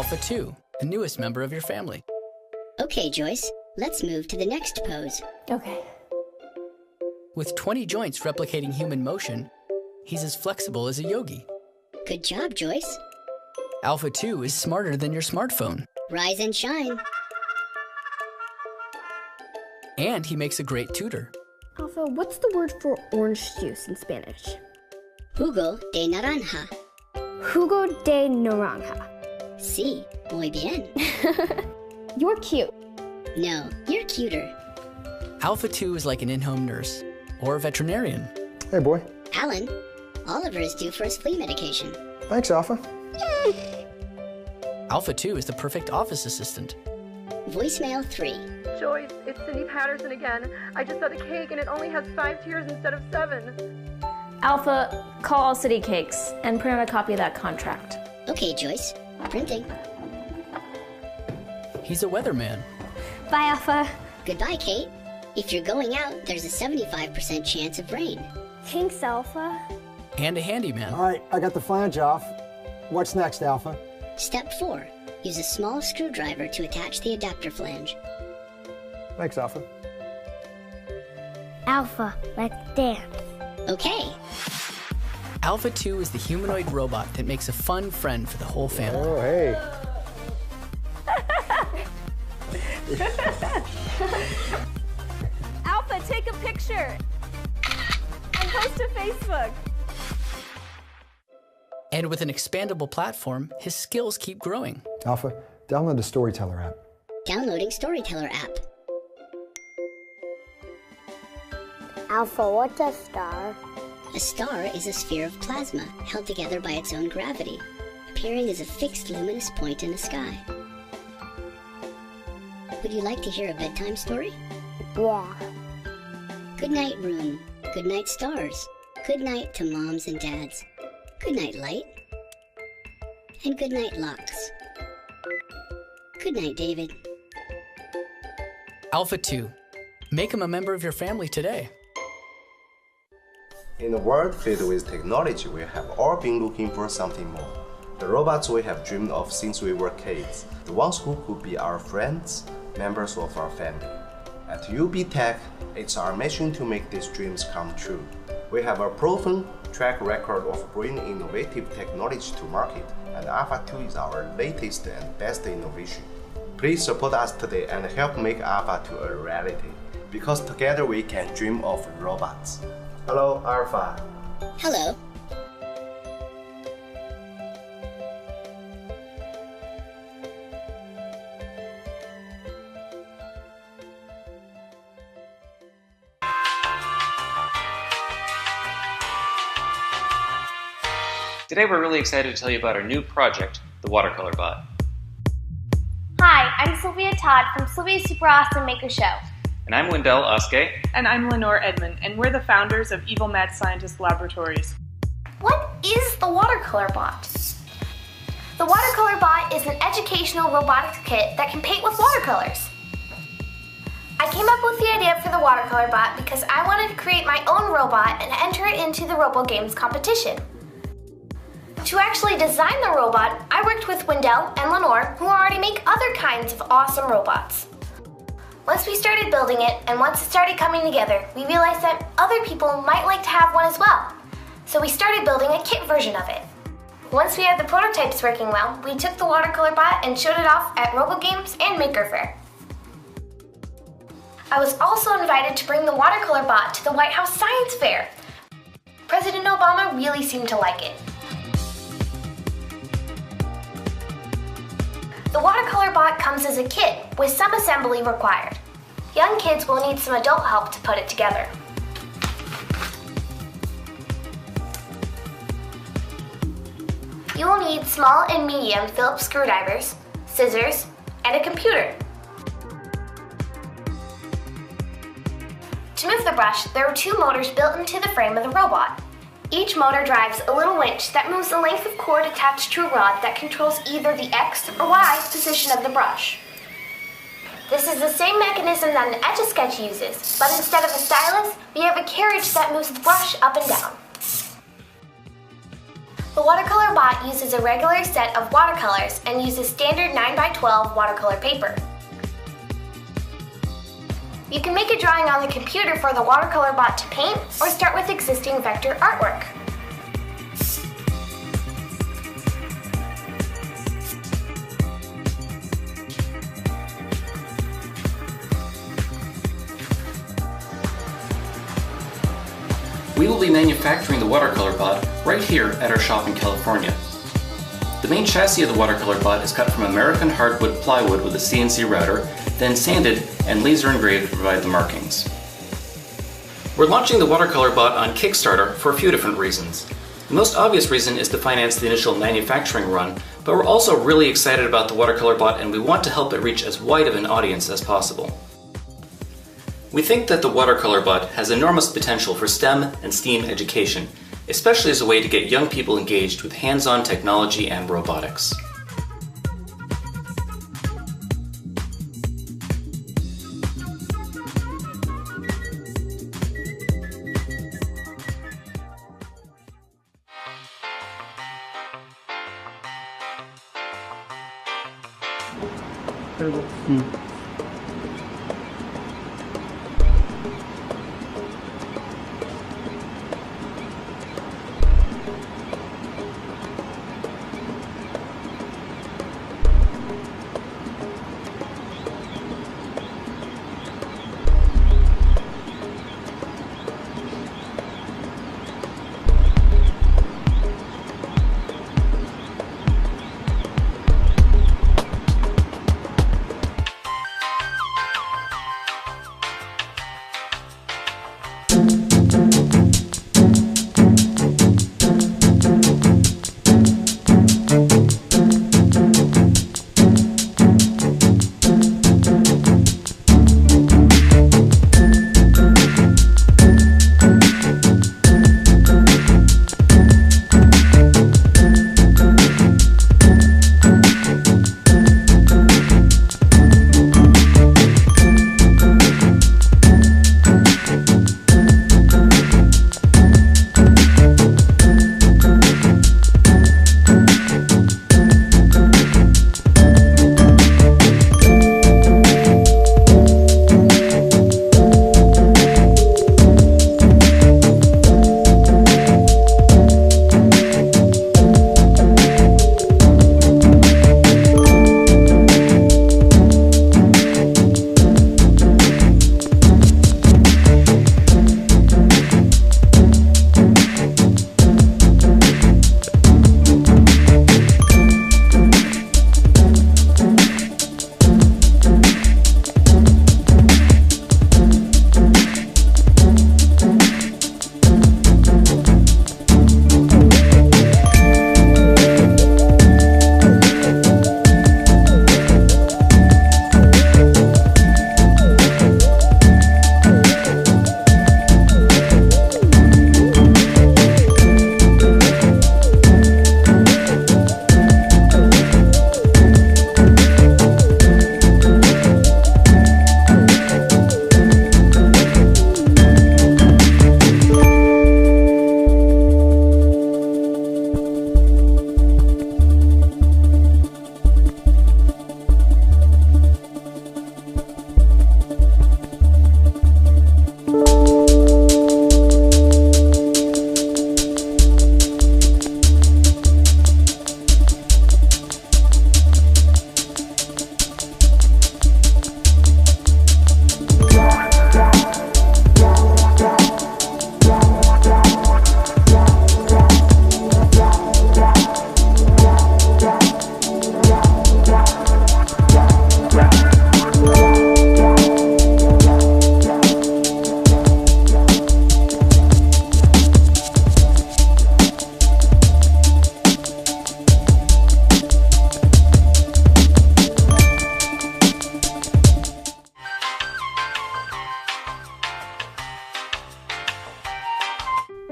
Alpha 2, the newest member of your family. Okay, Joyce, let's move to the next pose. Okay. With 20 joints replicating human motion, he's as flexible as a yogi. Good job, Joyce. Alpha 2 is smarter than your smartphone. Rise and shine. And he makes a great tutor. Alpha, what's the word for orange juice in Spanish? Jugo de naranja. Jugo de naranja. Sí, muy bien. You're cute. No, you're cuter. Alpha 2 is like an in-home nurse or a veterinarian. Hey, boy. Alan, Oliver is due for his flea medication. Thanks, Alpha. Alpha 2 is the perfect office assistant. Voicemail 3. Joyce, it's Cindy Patterson again. I just got the cake and it only has 5 tiers instead of 7. Alpha, call All City Cakes and print out a copy of that contract. Okay, Joyce. Printing. He's a weatherman. Bye, Alpha. Goodbye, Kate. If you're going out, there's a 75% chance of rain. Thanks, Alpha. And a handyman. All right, I got the flange off. What's next, Alpha? Step 4. Use a small screwdriver to attach the adapter flange. Thanks, Alpha. Alpha, let's dance. Okay. Alpha 2 is the humanoid robot that makes a fun friend for the whole family. Oh, hey. Alpha, take a picture and post to Facebook. And with an expandable platform, his skills keep growing. Alpha, download the Storyteller app. Downloading Storyteller app. Alpha, what's a star? A star is a sphere of plasma held together by its own gravity, appearing as a fixed luminous point in the sky. Would you like to hear a bedtime story? Yeah. Good night, room. Good night, stars. Good night to moms and dads. Good night, light. And good night, locks. Good night, David. Alpha 2. Make him a member of your family today. In a world filled with technology, we have all been looking for something more. The robots we have dreamed of since we were kids, the ones who could be our friends, members of our family. At UB Tech, it's our mission to make these dreams come true. We have a proven track record of bringing innovative technology to market, and Alpha 2 is our latest and best innovation. Please support us today and help make Alpha 2 a reality, because together we can dream of robots. Hello, Alpha. Hello. Today we're really excited to tell you about our new project, the Watercolor Bot. Hi, I'm Sylvia Todd from Sylvia's Super Awesome Maker Show. And I'm Wendell Oskay. And I'm Lenore Edmond, and we're the founders of Evil Mad Scientist Laboratories. What is the Watercolor Bot? The Watercolor Bot is an educational robotics kit that can paint with watercolors. I came up with the idea for the Watercolor Bot because I wanted to create my own robot and enter it into the RoboGames competition. To actually design the robot, I worked with Wendell and Lenore, who already make other kinds of awesome robots. Once we started building it, and once it started coming together, we realized that other people might like to have one as well. So we started building a kit version of it. Once we had the prototypes working well, we took the Watercolor Bot and showed it off at RoboGames and Maker Faire. I was also invited to bring the Watercolor Bot to the White House Science Fair. President Obama really seemed to like it. The Watercolor Bot comes as a kit with some assembly required. Young kids will need some adult help to put it together. You will need small and medium Phillips screwdrivers, scissors, and a computer. To move the brush, there are 2 motors built into the frame of the robot. Each motor drives a little winch that moves the length of cord attached to a rod that controls either the X or Y position of the brush. This is the same mechanism that an Etch-a-Sketch uses, but instead of a stylus, we have a carriage that moves the brush up and down. The The watercolor bot uses a regular set of watercolors and uses standard 9x12 watercolor paper. You can make a drawing on the computer for the watercolor bot to paint, or start with existing vector artwork. We will be manufacturing the watercolor bot right here at our shop in California. The main chassis of the watercolor bot is cut from American hardwood plywood with a CNC router, then sanded and laser engraved to provide the markings. We're launching the watercolor bot on Kickstarter for a few different reasons. The most obvious reason is to finance the initial manufacturing run, but we're also really excited about the watercolor bot and we want to help it reach as wide of an audience as possible. We think that the watercolor bot has enormous potential for STEM and STEAM education, especially as a way to get young people engaged with hands-on technology and robotics.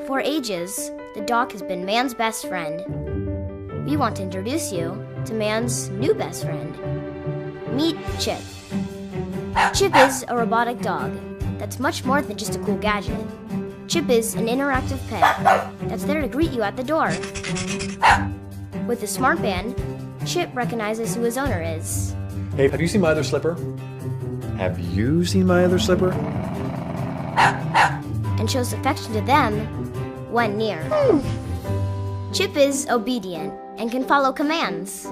For ages, the dog has been man's best friend. We want to introduce you to man's new best friend. Meet Chip. Chip is a robotic dog that's much more than just a cool gadget. Chip is an interactive pet that's there to greet you at the door. With the smart band, Chip recognizes who his owner is. Hey, have you seen my other slipper? Have you seen my other slipper? And shows affection to them when near. Chip is obedient and can follow commands.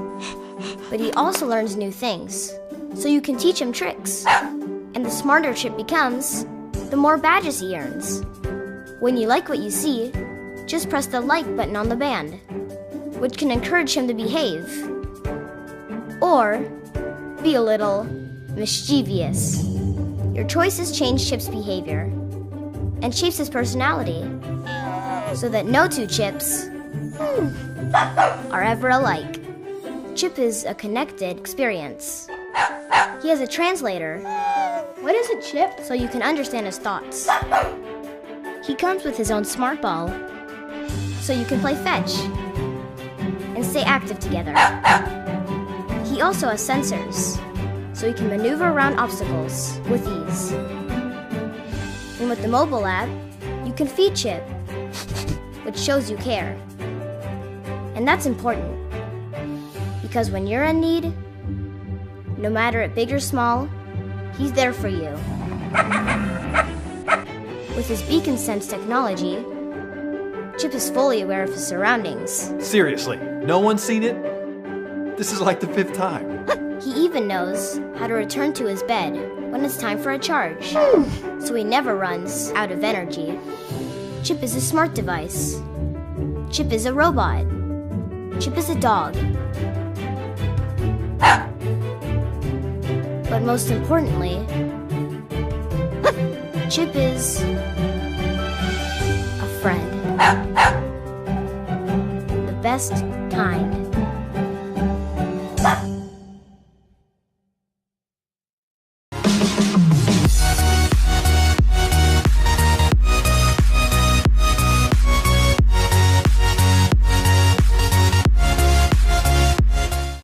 But he also learns new things, so you can teach him tricks. And the smarter Chip becomes, the more badges he earns. When you like what you see, just press the like button on the band, which can encourage him to behave. Or be a little mischievous. Your choices change Chip's behavior and shapes his personality, so that no two Chips are ever alike. Chip is a connected experience. He has a translator. What is it, Chip? So you can understand his thoughts. He comes with his own smart ball, so you can play fetch and stay active together. He also has sensors, so he can maneuver around obstacles with ease. And with the mobile app, you can feed Chip, which shows you care. And that's important, because when you're in need, no matter it big or small, he's there for you. With his beacon sense technology, Chip is fully aware of his surroundings. Seriously, no one's seen it? This is like the 5th time. He even knows how to return to his bed when it's time for a charge, so he never runs out of energy. Chip is a smart device. Chip is a robot. Chip is a dog. But most importantly, Chip is a friend. The best kind.